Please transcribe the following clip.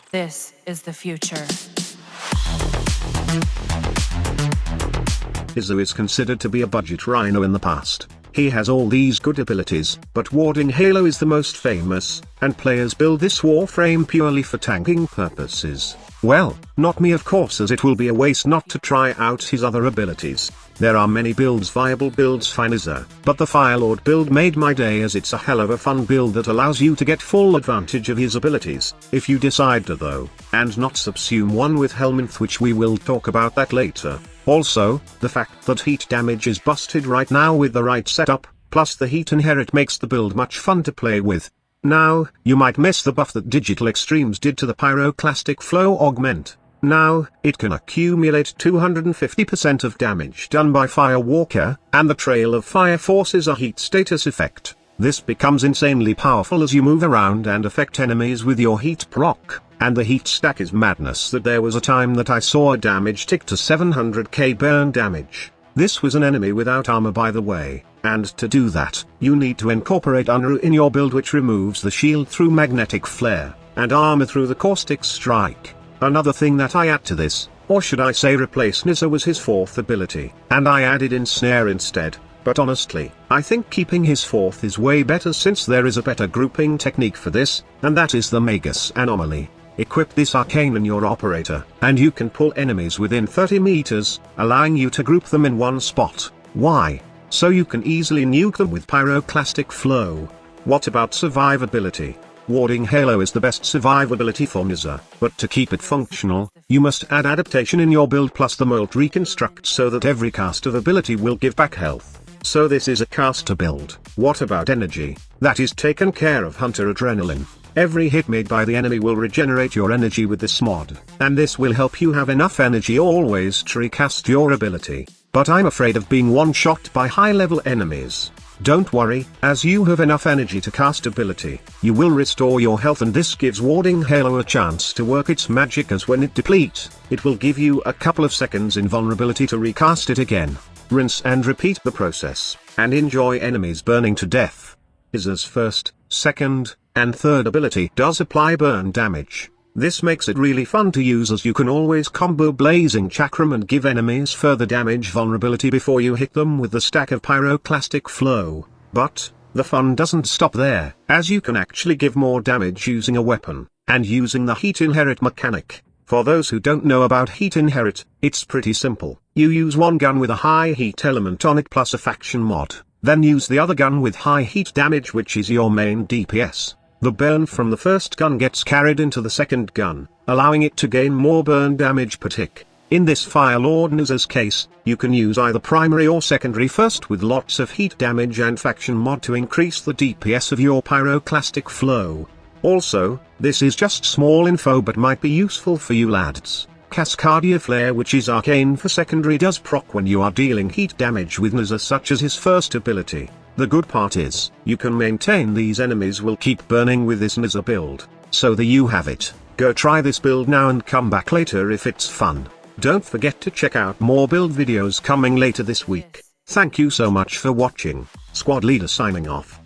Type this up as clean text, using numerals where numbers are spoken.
This is the future. Nezha is considered to be a budget rhino in the past. He has all these good abilities, but Warding Halo is the most famous, and players build this Warframe purely for tanking purposes. Well, not me of course, as it will be a waste not to try out his other abilities. There are many viable builds for Nezha, but the Firelord build made my day, as it's a hell of a fun build that allows you to get full advantage of his abilities, if you decide to though, and not subsume one with Helminth, which we will talk about that later. Also, the fact that heat damage is busted right now with the right setup, plus the heat inherit makes the build much fun to play with. Now, you might miss the buff that Digital Extremes did to the Pyroclastic Flow Augment. Now, it can accumulate 250% of damage done by Firewalker, and the Trail of Fire forces a heat status effect. This becomes insanely powerful as you move around and affect enemies with your heat proc, and the heat stack is madness. That there was a time that I saw a damage tick to 700k burn damage. This was an enemy without armor, by the way, and to do that, you need to incorporate Unru in your build, which removes the shield through magnetic flare, and armor through the caustic strike. Another thing that I add to this, or should I say replace Nezha, was his fourth ability, and I added Ensnare instead. But honestly, I think keeping his fourth is way better, since there is a better grouping technique for this, and that is the Magus Anomaly. Equip this arcane in your operator, and you can pull enemies within 30 meters, allowing you to group them in one spot. Why? So you can easily nuke them with Pyroclastic Flow. What about survivability? Warding Halo is the best survivability for Nezha, but to keep it functional, you must add adaptation in your build plus the Molt Reconstruct, so that every cast of ability will give back health. So this is a caster build. What about energy? That is taken care of. Hunter Adrenaline. Every hit made by the enemy will regenerate your energy with this mod, and this will help you have enough energy always to recast your ability. But I'm afraid of being one-shot by high-level enemies. Don't worry, as you have enough energy to cast ability, you will restore your health, and this gives Warding Halo a chance to work its magic, as when it depletes, it will give you a couple of seconds invulnerability to recast it again. Rinse and repeat the process, and enjoy enemies burning to death. Nezha's first, second, and third ability does apply burn damage. This makes it really fun to use, as you can always combo Blazing Chakram and give enemies further damage vulnerability before you hit them with the stack of Pyroclastic Flow. But, the fun doesn't stop there, as you can actually give more damage using a weapon, and using the Heat Inherit mechanic. For those who don't know about Heat Inherit, it's pretty simple. You use one gun with a high heat element on it plus a faction mod, then use the other gun with high heat damage, which is your main DPS. The burn from the first gun gets carried into the second gun, allowing it to gain more burn damage per tick. In this Firelord Nezha's case, you can use either primary or secondary first with lots of heat damage and faction mod to increase the DPS of your Pyroclastic Flow. Also, this is just small info but might be useful for you lads. Cascadia Flare, which is arcane for secondary, does proc when you are dealing heat damage with Nezha, such as his first ability. The good part is, you can maintain these enemies will keep burning with this Nezha build. So there you have it. Go try this build now and come back later if it's fun. Don't forget to check out more build videos coming later this week. Thank you so much for watching. Squad Leader signing off.